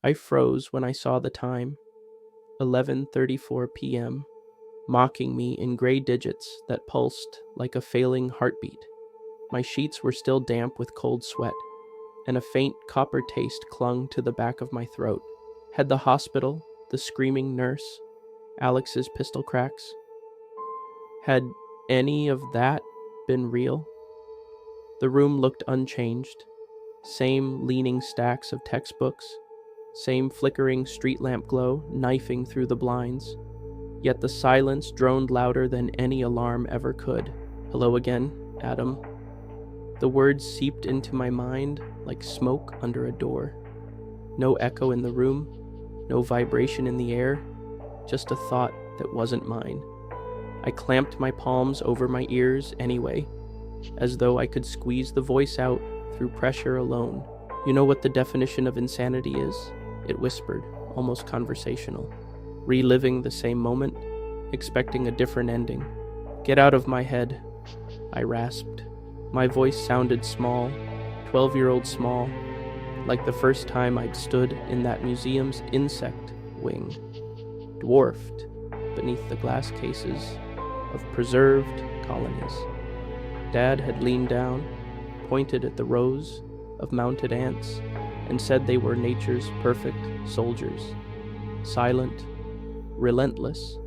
I froze when I saw the time, 11:34 p.m., mocking me in gray digits that pulsed like a failing heartbeat. My sheets were still damp with cold sweat, and a faint copper taste clung to the back of my throat. Had the hospital, the screaming nurse, Alex's pistol cracks, had any of that been real? The room looked unchanged. Same leaning stacks of textbooks, same flickering street lamp glow knifing through the blinds. Yet the silence droned louder than any alarm ever could. Hello again, Adam. The words seeped into my mind like smoke under a door. No echo in the room, no vibration in the air, just a thought that wasn't mine. I clamped my palms over my ears anyway, as though I could squeeze the voice out through pressure alone. You know what the definition of insanity is? It whispered, almost conversational. Reliving the same moment, expecting a different ending. Get out of my head, I rasped. My voice sounded small, 12-year-old small, like the first time I'd stood in that museum's insect wing, dwarfed beneath the glass cases of preserved colonies. Dad had leaned down, pointed at the rows of mounted ants, and said they were nature's perfect soldiers, silent, relentless,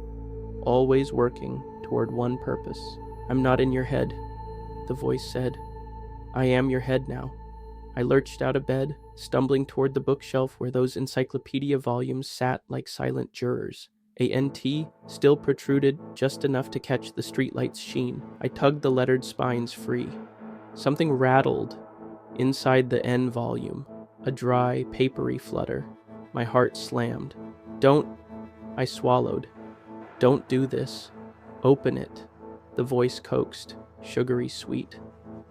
always working toward one purpose. I'm not in your head, the voice said. I am your head now. I lurched out of bed, stumbling toward the bookshelf where those encyclopedia volumes sat like silent jurors. A NT still protruded just enough to catch the streetlight's sheen. I tugged the lettered spines free. Something rattled inside the N volume, a dry, papery flutter. My heart slammed. Don't, I swallowed. Don't do this. Open it. The voice coaxed, sugary sweet.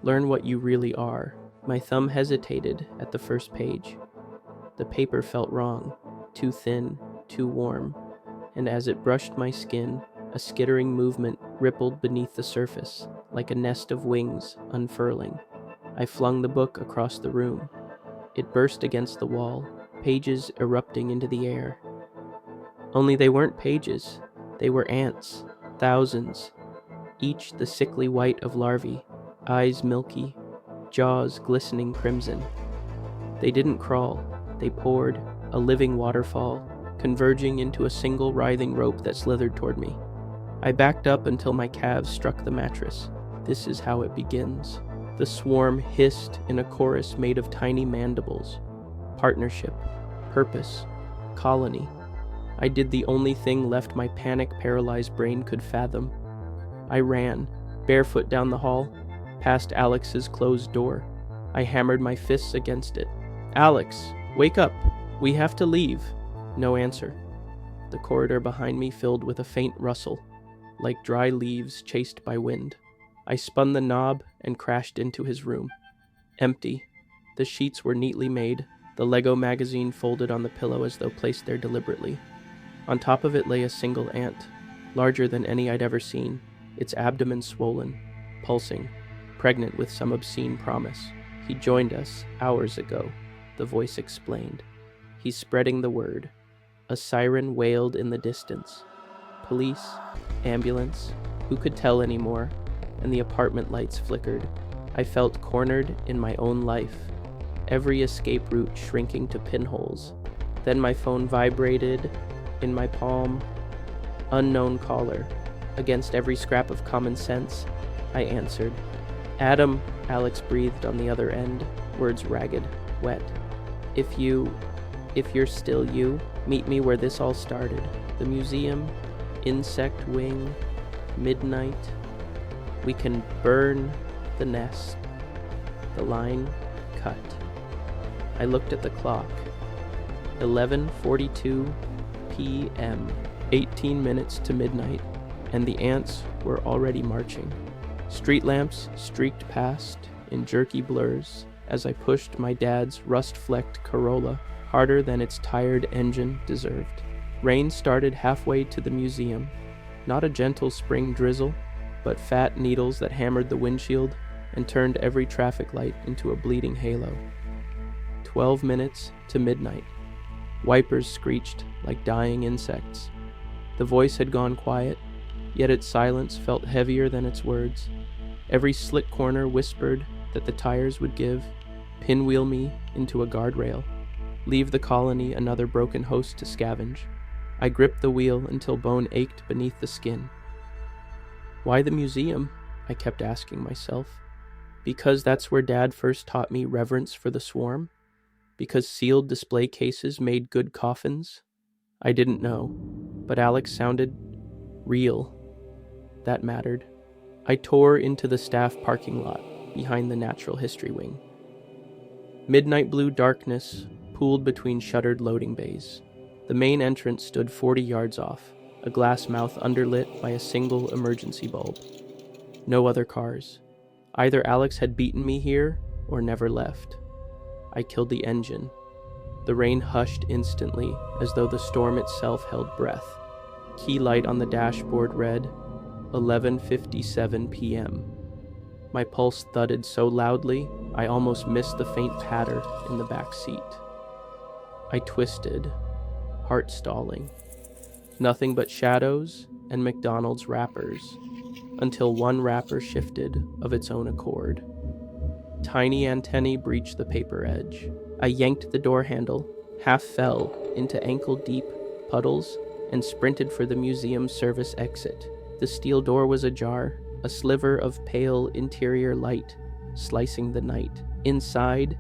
Learn what you really are. My thumb hesitated at the first page. The paper felt wrong, too thin, too warm, and as it brushed my skin, a skittering movement rippled beneath the surface, like a nest of wings unfurling. I flung the book across the room. It burst against the wall, pages erupting into the air. Only they weren't pages. They were ants, thousands, each the sickly white of larvae, eyes milky, jaws glistening crimson. They didn't crawl, they poured, a living waterfall, converging into a single writhing rope that slithered toward me. I backed up until my calves struck the mattress. This is how it begins. The swarm hissed in a chorus made of tiny mandibles. Partnership, purpose, colony. I did the only thing left my panic-paralyzed brain could fathom. I ran, barefoot down the hall, past Alex's closed door. I hammered my fists against it. Alex, wake up! We have to leave. No answer. The corridor behind me filled with a faint rustle, like dry leaves chased by wind. I spun the knob and crashed into his room. Empty. The sheets were neatly made, the Lego magazine folded on the pillow as though placed there deliberately. On top of it lay a single ant, larger than any I'd ever seen, its abdomen swollen, pulsing, pregnant with some obscene promise. He joined us hours ago, the voice explained. He's spreading the word. A siren wailed in the distance. Police, ambulance, who could tell anymore? And the apartment lights flickered. I felt cornered in my own life, every escape route shrinking to pinholes. Then my phone vibrated in my palm. Unknown caller. Against every scrap of common sense, I answered. Adam, Alex breathed on the other end, words ragged, wet. If you're still you, meet me where this all started. The museum, insect wing, midnight. We can burn the nest. The line cut. I looked at the clock. 11:42 p.m. 18 minutes to midnight, and the ants were already marching. Street lamps streaked past in jerky blurs as I pushed my dad's rust-flecked Corolla harder than its tired engine deserved. Rain started halfway to the museum. Not a gentle spring drizzle, but fat needles that hammered the windshield and turned every traffic light into a bleeding halo. 12 minutes to midnight. Wipers screeched like dying insects. The voice had gone quiet, yet its silence felt heavier than its words. Every slit corner whispered that the tires would give, pinwheel me into a guardrail, leave the colony another broken host to scavenge. I gripped the wheel until bone ached beneath the skin. Why the museum? I kept asking myself. Because that's where Dad first taught me reverence for the swarm? Because sealed display cases made good coffins? I didn't know, but Alex sounded real. That mattered. I tore into the staff parking lot behind the natural history wing. Midnight blue darkness pooled between shuttered loading bays. The main entrance stood 40 yards off, a glass mouth underlit by a single emergency bulb. No other cars. Either Alex had beaten me here or never left. I killed the engine. The rain hushed instantly, as though the storm itself held breath. Key light on the dashboard read 11:57 p.m. My pulse thudded so loudly, I almost missed the faint patter in the back seat. I twisted, heart stalling. Nothing but shadows and McDonald's wrappers, until one wrapper shifted of its own accord. Tiny antennae breached the paper edge. I yanked the door handle, half fell into ankle-deep puddles, and sprinted for the museum's service exit. The steel door was ajar, a sliver of pale interior light slicing the night. Inside,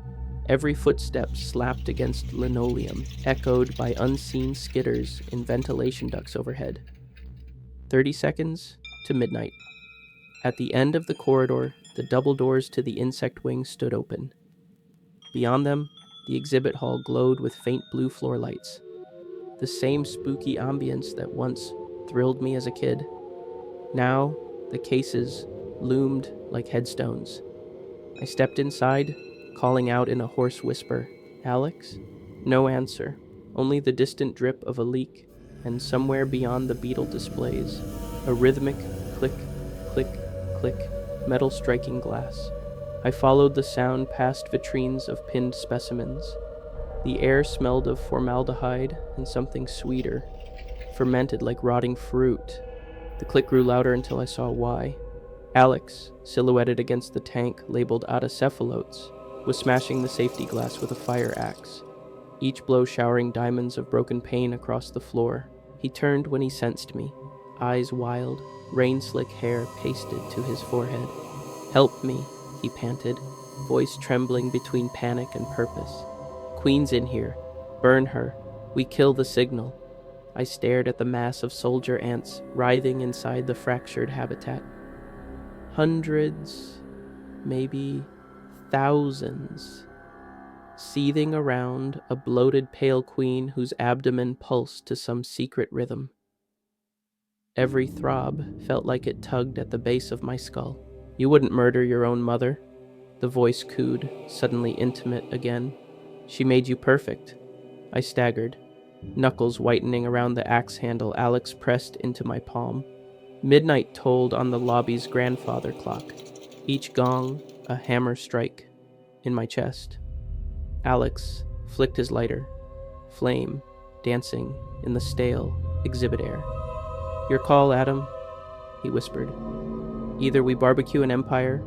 every footstep slapped against linoleum, echoed by unseen skitters in ventilation ducts overhead. 30 seconds to midnight. At the end of the corridor, the double doors to the insect wing stood open. Beyond them, the exhibit hall glowed with faint blue floor lights. The same spooky ambience that once thrilled me as a kid. Now, the cases loomed like headstones. I stepped inside, calling out in a hoarse whisper, "Alex?" No answer, only the distant drip of a leak, and somewhere beyond the beetle displays, a rhythmic click, click, click, metal striking glass. I followed the sound past vitrines of pinned specimens. The air smelled of formaldehyde and something sweeter, fermented like rotting fruit. The click grew louder until I saw why. Alex, silhouetted against the tank labeled Autocephalotes, was smashing the safety glass with a fire axe, each blow showering diamonds of broken pane across the floor. He turned when he sensed me, eyes wild, rain-slick hair pasted to his forehead. "Help me," he panted, voice trembling between panic and purpose. "Queen's in here. Burn her. We kill the signal." I stared at the mass of soldier ants writhing inside the fractured habitat. Hundreds, maybe thousands, seething around a bloated pale queen whose abdomen pulsed to some secret rhythm. Every throb felt like it tugged at the base of my skull. "You wouldn't murder your own mother," the voice cooed, suddenly intimate again. "She made you perfect." I staggered, knuckles whitening around the axe handle Alex pressed into my palm. Midnight tolled on the lobby's grandfather clock, each gong a hammer strike in my chest. Alex flicked his lighter, flame dancing in the stale exhibit air. "Your call, Adam," he whispered. "Either we barbecue an empire,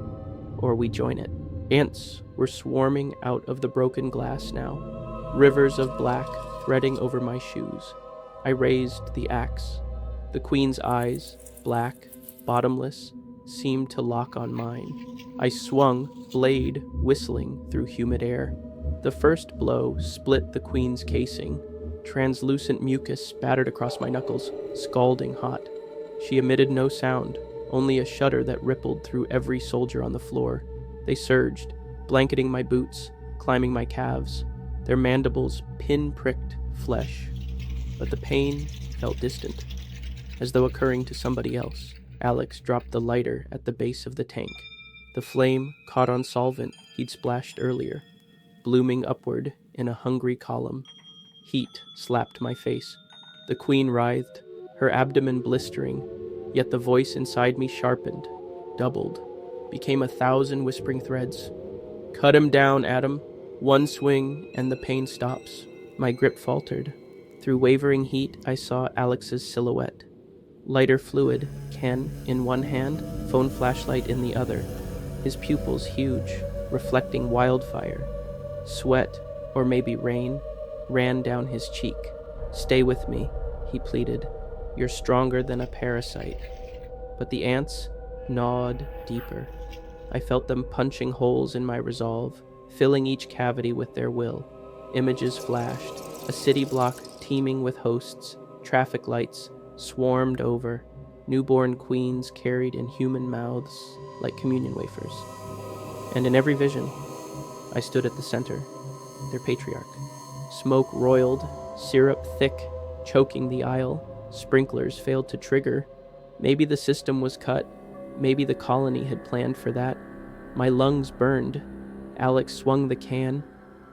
or we join it." Ants were swarming out of the broken glass now, rivers of black threading over my shoes. I raised the axe. The queen's eyes, black, bottomless, seemed to lock on mine. I swung, blade whistling through humid air. The first blow split the queen's casing. Translucent mucus spattered across my knuckles, scalding hot. She emitted no sound, only a shudder that rippled through every soldier on the floor. They surged, blanketing my boots, climbing my calves, their mandibles pin-pricked flesh. But the pain felt distant, as though occurring to somebody else. Alex dropped the lighter at the base of the tank. The flame caught on solvent he'd splashed earlier, blooming upward in a hungry column. Heat slapped my face. The queen writhed, her abdomen blistering, yet the voice inside me sharpened, doubled, became 1,000 whispering threads. "Cut him down, Adam. One swing, and the pain stops. My grip faltered. Through wavering heat, I saw Alex's silhouette. Lighter fluid, can in one hand, phone flashlight in the other. His pupils huge, reflecting wildfire. Sweat, or maybe rain, ran down his cheek. "Stay with me," he pleaded. "You're stronger than a parasite." But the ants gnawed deeper. I felt them punching holes in my resolve, filling each cavity with their will. Images flashed, a city block teeming with hosts, traffic lights swarmed over, newborn queens carried in human mouths like communion wafers. And in every vision, I stood at the center, their patriarch. Smoke roiled, syrup thick, choking the aisle. Sprinklers failed to trigger. Maybe the system was cut. Maybe the colony had planned for that. My lungs burned. Alex swung the can,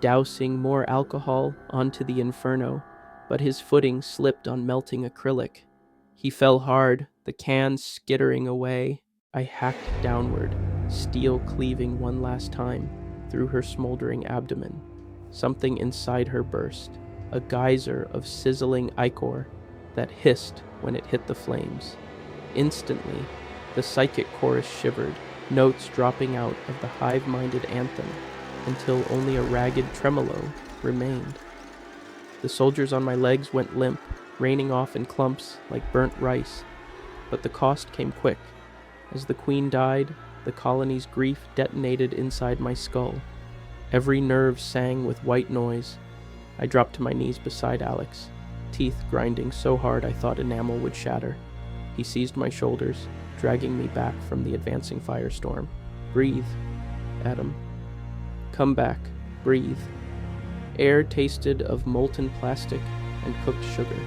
dousing more alcohol onto the inferno, but his footing slipped on melting acrylic. He fell hard, the can skittering away. I hacked downward, steel cleaving one last time through her smoldering abdomen. Something inside her burst, a geyser of sizzling ichor that hissed when it hit the flames. Instantly, the psychic chorus shivered, notes dropping out of the hive-minded anthem until only a ragged tremolo remained. The soldiers on my legs went limp, raining off in clumps like burnt rice. But the cost came quick. As the queen died, the colony's grief detonated inside my skull. Every nerve sang with white noise. I dropped to my knees beside Alex, teeth grinding so hard I thought enamel would shatter. He seized my shoulders, dragging me back from the advancing firestorm. "Breathe, Adam. Come back. Breathe." Air tasted of molten plastic and cooked sugar.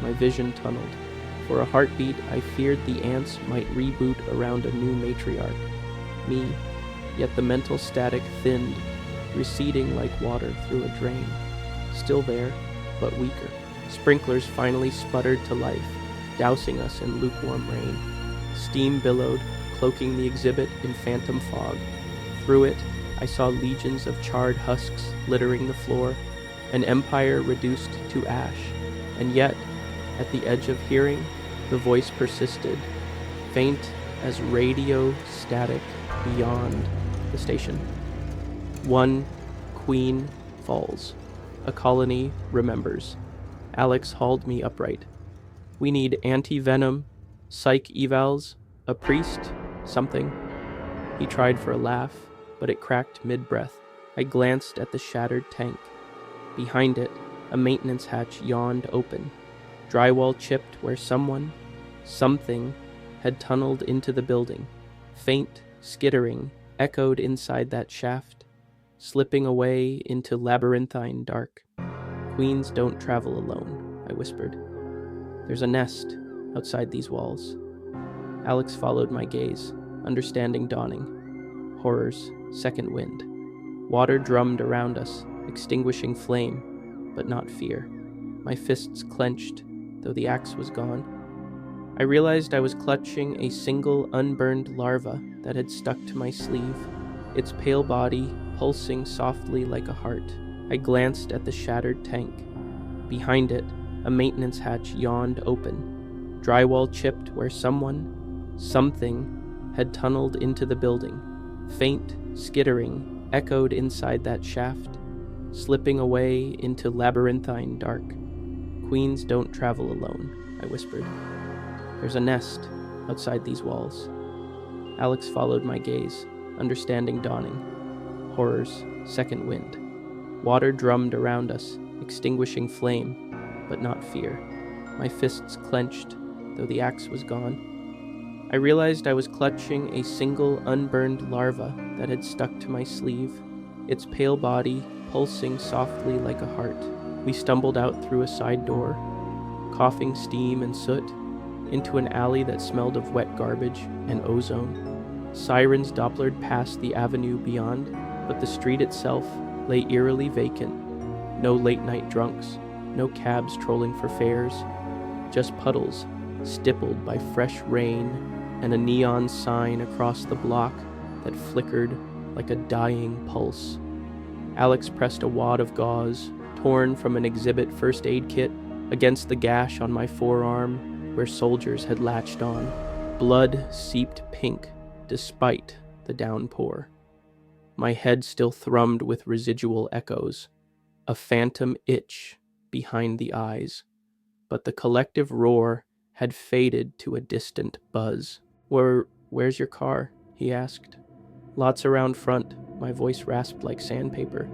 My vision tunneled. For a heartbeat, I feared the ants might reboot around a new matriarch. Me. Yet the mental static thinned, receding like water through a drain. Still there, but weaker. Sprinklers finally sputtered to life, dousing us in lukewarm rain. Steam billowed, cloaking the exhibit in phantom fog. Through it, I saw legions of charred husks littering the floor, an empire reduced to ash. And yet, at the edge of hearing, the voice persisted, faint as radio static beyond the station. One queen falls. A colony remembers. Alex hauled me upright. "We need anti-venom, psych evals, a priest, something." He tried for a laugh, but it cracked mid-breath. I glanced at the shattered tank. Behind it, a maintenance hatch yawned open. Drywall chipped where something had tunneled into the building. Faint skittering echoed inside that shaft, slipping away into labyrinthine dark. "Queens don't travel alone," I whispered. "There's a nest outside these walls." Alex followed my gaze, understanding dawning. Horror's second wind. Water drummed around us, extinguishing flame, but not fear. My fists clenched, though the axe was gone. I realized I was clutching a single unburned larva that had stuck to my sleeve, its pale body pulsing softly like a heart. I glanced at the shattered tank. Behind it, a maintenance hatch yawned open. Drywall chipped where something had tunneled into the building. Faint skittering echoed inside that shaft, slipping away into labyrinthine dark. "Queens don't travel alone," I whispered. "There's a nest outside these walls." Alex followed my gaze, understanding dawning. Horror's second wind. Water drummed around us, extinguishing flame, but not fear. My fists clenched, though the axe was gone. I realized I was clutching a single unburned larva that had stuck to my sleeve, its pale body pulsing softly like a heart. We stumbled out through a side door, coughing steam and soot, into an alley that smelled of wet garbage and ozone. Sirens dopplered past the avenue beyond, but the street itself lay eerily vacant. No late-night drunks, no cabs trolling for fares, just puddles stippled by fresh rain and a neon sign across the block that flickered like a dying pulse. Alex pressed a wad of gauze torn from an exhibit first aid kit, against the gash on my forearm where soldiers had latched on. Blood seeped pink despite the downpour. My head still thrummed with residual echoes, a phantom itch behind the eyes, but the collective roar had faded to a distant buzz. Where's your car?" he asked. "Lots around front," my voice rasped like sandpaper.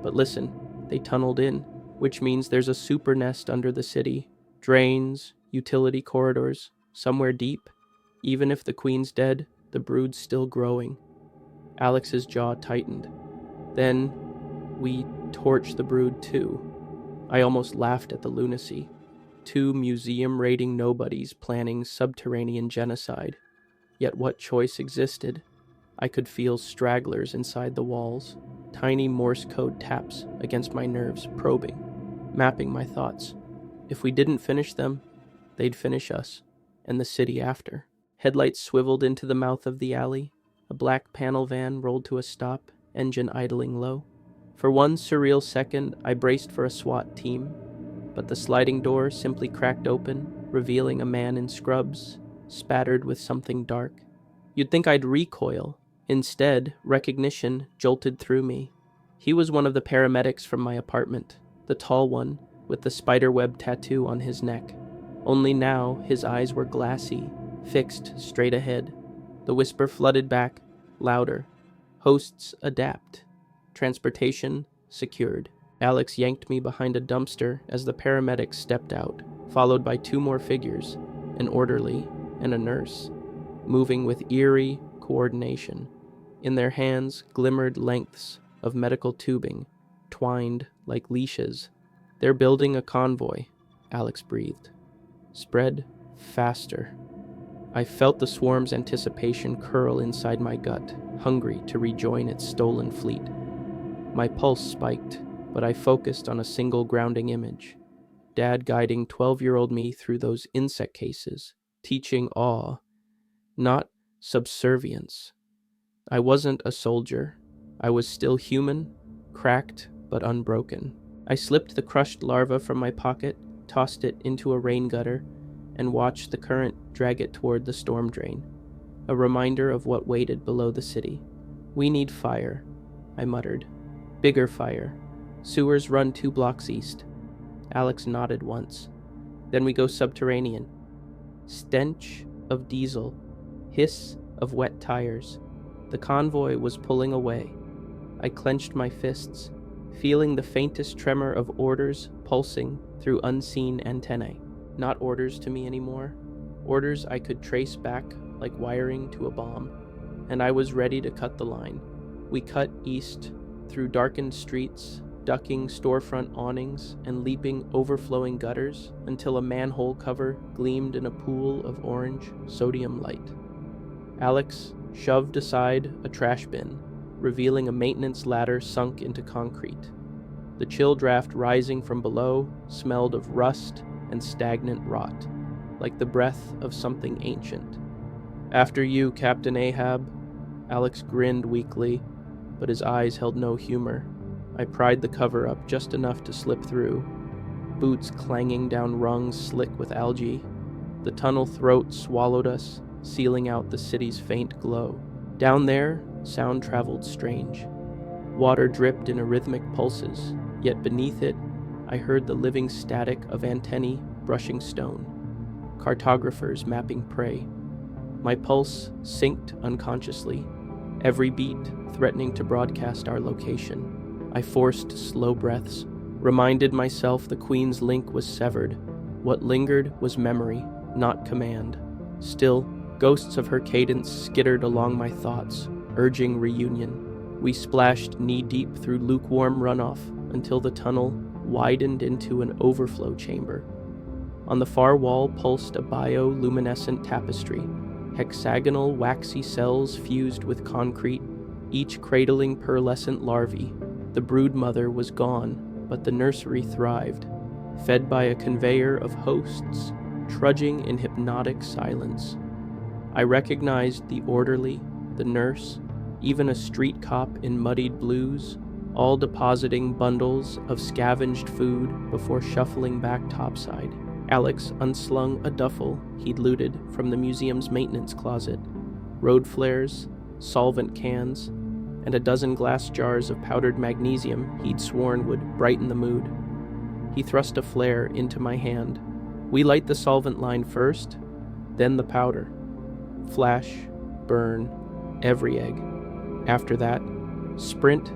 "But listen, they tunneled in, which means there's a super nest under the city. Drains, utility corridors, somewhere deep. Even if the queen's dead, the brood's still growing." Alex's jaw tightened. "Then we torch the brood too." I almost laughed at the lunacy. Two museum-raiding nobodies planning subterranean genocide. Yet what choice existed? I could feel stragglers inside the walls, tiny Morse code taps against my nerves, probing, mapping my thoughts. If we didn't finish them, they'd finish us, and the city after. Headlights swiveled into the mouth of the alley. A black panel van rolled to a stop, engine idling low. For one surreal second, I braced for a SWAT team, but the sliding door simply cracked open, revealing a man in scrubs, spattered with something dark. You'd think I'd recoil. Instead, recognition jolted through me. He was one of the paramedics from my apartment, the tall one, with the spiderweb tattoo on his neck. Only now, his eyes were glassy, fixed straight ahead. The whisper flooded back, louder. "Hosts adapt. Transportation secured." Alex yanked me behind a dumpster as the paramedics stepped out, followed by two more figures, an orderly and a nurse, moving with eerie coordination. In their hands glimmered lengths of medical tubing, twined like leashes. "They're building a convoy," Alex breathed. "Spread faster." I felt the swarm's anticipation curl inside my gut, hungry to rejoin its stolen fleet. My pulse spiked, but I focused on a single grounding image. Dad guiding 12-year-old me through those insect cases, teaching awe, not subservience. I wasn't a soldier. I was still human, cracked but unbroken. I slipped the crushed larva from my pocket, tossed it into a rain gutter, and watched the current drag it toward the storm drain, a reminder of what waited below the city. "We need fire," I muttered. "Bigger fire. Sewers run 2 blocks east." Alex nodded once. "Then we go subterranean." Stench of diesel, hiss of wet tires. The convoy was pulling away. I clenched my fists, feeling the faintest tremor of orders pulsing through unseen antennae. Not orders to me anymore. Orders I could trace back like wiring to a bomb. And I was ready to cut the line. We cut east, through darkened streets, ducking storefront awnings and leaping overflowing gutters until a manhole cover gleamed in a pool of orange sodium light. Alex shoved aside a trash bin, revealing a maintenance ladder sunk into concrete. The chill draft rising from below smelled of rust and stagnant rot, like the breath of something ancient. "After you, Captain Ahab." Alex grinned weakly, but his eyes held no humor. I pried the cover up just enough to slip through, boots clanging down rungs slick with algae. The tunnel throat swallowed us, sealing out the city's faint glow. Down there, sound traveled strange. Water dripped in rhythmic pulses, yet beneath it, I heard the living static of antennae brushing stone, cartographers mapping prey. My pulse synced unconsciously, every beat threatening to broadcast our location. I forced slow breaths, reminded myself the Queen's link was severed. What lingered was memory, not command. Still, ghosts of her cadence skittered along my thoughts, urging reunion. We splashed knee-deep through lukewarm runoff until the tunnel widened into an overflow chamber. On the far wall pulsed a bioluminescent tapestry, hexagonal waxy cells fused with concrete, each cradling pearlescent larvae. The brood mother was gone, but the nursery thrived, fed by a conveyor of hosts, trudging in hypnotic silence. I recognized the orderly, the nurse, even a street cop in muddied blues, all depositing bundles of scavenged food before shuffling back topside. Alex unslung a duffel he'd looted from the museum's maintenance closet, road flares, solvent cans, and a dozen glass jars of powdered magnesium he'd sworn would brighten the mood. He thrust a flare into my hand. We light the solvent line first, then the powder. Flash, burn, every egg. After that, sprint,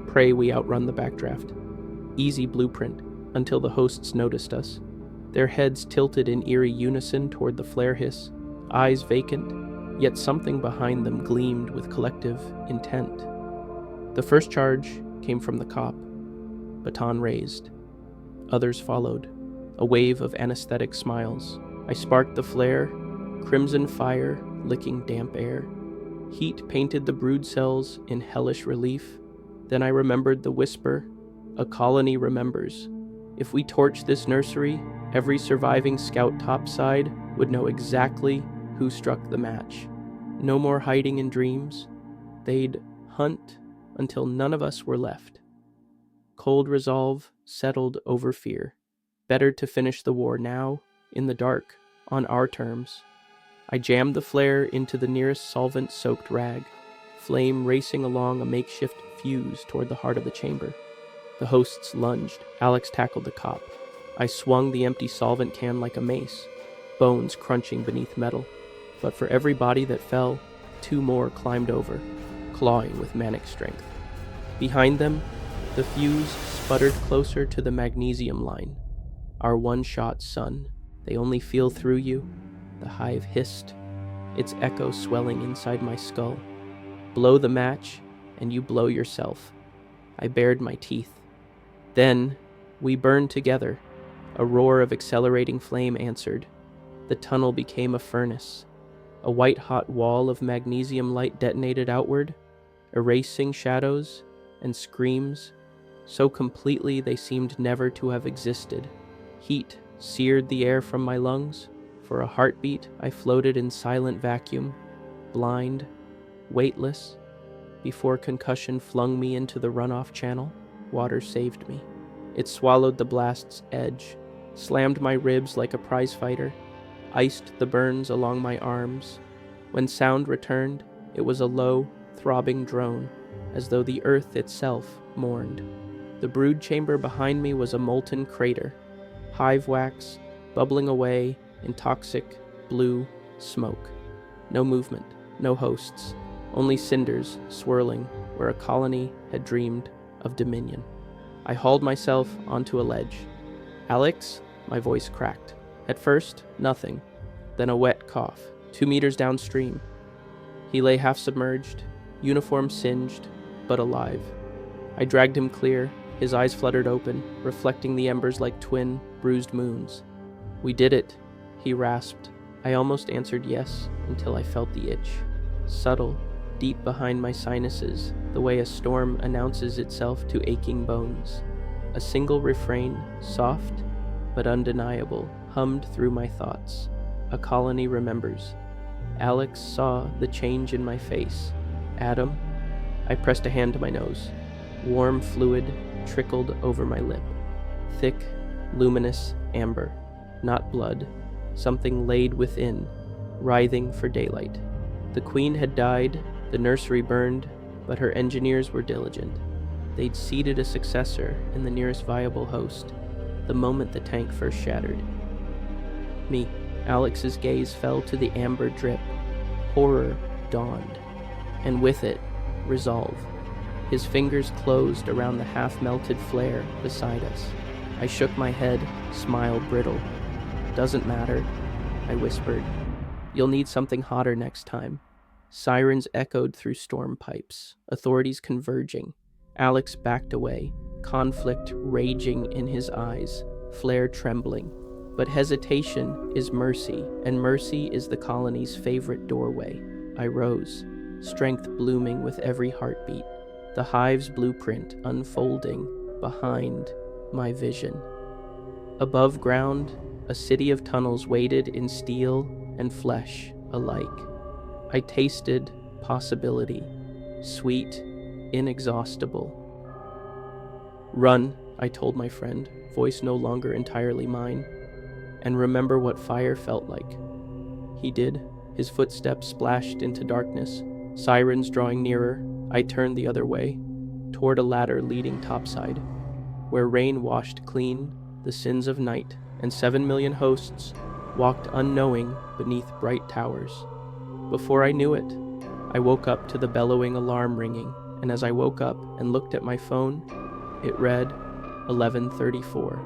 pray we outrun the backdraft. Easy blueprint until the hosts noticed us. Their heads tilted in eerie unison toward the flare hiss, eyes vacant, yet something behind them gleamed with collective intent. The first charge came from the cop, baton raised. Others followed, a wave of anesthetic smiles. I sparked the flare, crimson fire licking damp air. Heat painted the brood cells in hellish relief. Then I remembered the whisper, a colony remembers. If we torch this nursery, every surviving scout topside would know exactly who struck the match. No more hiding in dreams. They'd hunt until none of us were left. Cold resolve settled over fear. Better to finish the war now, in the dark, on our terms. I jammed the flare into the nearest solvent-soaked rag, flame racing along a makeshift fuse toward the heart of the chamber. The hosts lunged. Alex tackled the cop. I swung the empty solvent can like a mace, bones crunching beneath metal. But for every body that fell, 2 more climbed over, clawing with manic strength. Behind them, the fuse sputtered closer to the magnesium line. Our one-shot sun. They only feel through you. The hive hissed, its echo swelling inside my skull. Blow the match, and you blow yourself. I bared my teeth. Then, we burned together. A roar of accelerating flame answered. The tunnel became a furnace. A white-hot wall of magnesium light detonated outward, erasing shadows and screams so completely they seemed never to have existed. Heat seared the air from my lungs. For a heartbeat, I floated in silent vacuum, blind, weightless. Before concussion flung me into the runoff channel, water saved me. It swallowed the blast's edge, slammed my ribs like a prizefighter, iced the burns along my arms. When sound returned, it was a low, throbbing drone, as though the earth itself mourned. The brood chamber behind me was a molten crater, hive wax bubbling away in toxic, blue smoke. No movement, no hosts, only cinders swirling where a colony had dreamed of dominion. I hauled myself onto a ledge. "Alex?" My voice cracked. At first, nothing. Then a wet cough, 2 meters downstream. He lay half submerged, uniform singed, but alive. I dragged him clear, his eyes fluttered open, reflecting the embers like twin, bruised moons. "We did it," he rasped. I almost answered yes until I felt the itch. Subtle, deep behind my sinuses, the way a storm announces itself to aching bones. A single refrain, soft but undeniable, hummed through my thoughts. A colony remembers. Alex saw the change in my face. "Adam?" I pressed a hand to my nose. Warm fluid trickled over my lip. Thick, luminous amber. Not blood. Something laid within, writhing for daylight. The queen had died, the nursery burned, but her engineers were diligent. They'd seeded a successor in the nearest viable host, the moment the tank first shattered. Me. Alex's gaze fell to the amber drip. Horror dawned, and with it, resolve. His fingers closed around the half-melted flare beside us. I shook my head, smile brittle. "Doesn't matter," I whispered. "You'll need something hotter next time." Sirens echoed through storm pipes, authorities converging. Alex backed away, conflict raging in his eyes, flare trembling. But hesitation is mercy, and mercy is the colony's favorite doorway. I rose, strength blooming with every heartbeat, the hive's blueprint unfolding behind my vision. Above ground, a city of tunnels waited in steel and flesh alike. I tasted possibility, sweet, inexhaustible. "Run," I told my friend, voice no longer entirely mine, "and remember what fire felt like." He did. His footsteps splashed into darkness, sirens drawing nearer. I turned the other way, toward a ladder leading topside, where rain washed clean the sins of night, and 7 million hosts walked unknowing beneath bright towers. Before I knew it, I woke up to the bellowing alarm ringing, and as I woke up and looked at my phone, it read 11:34.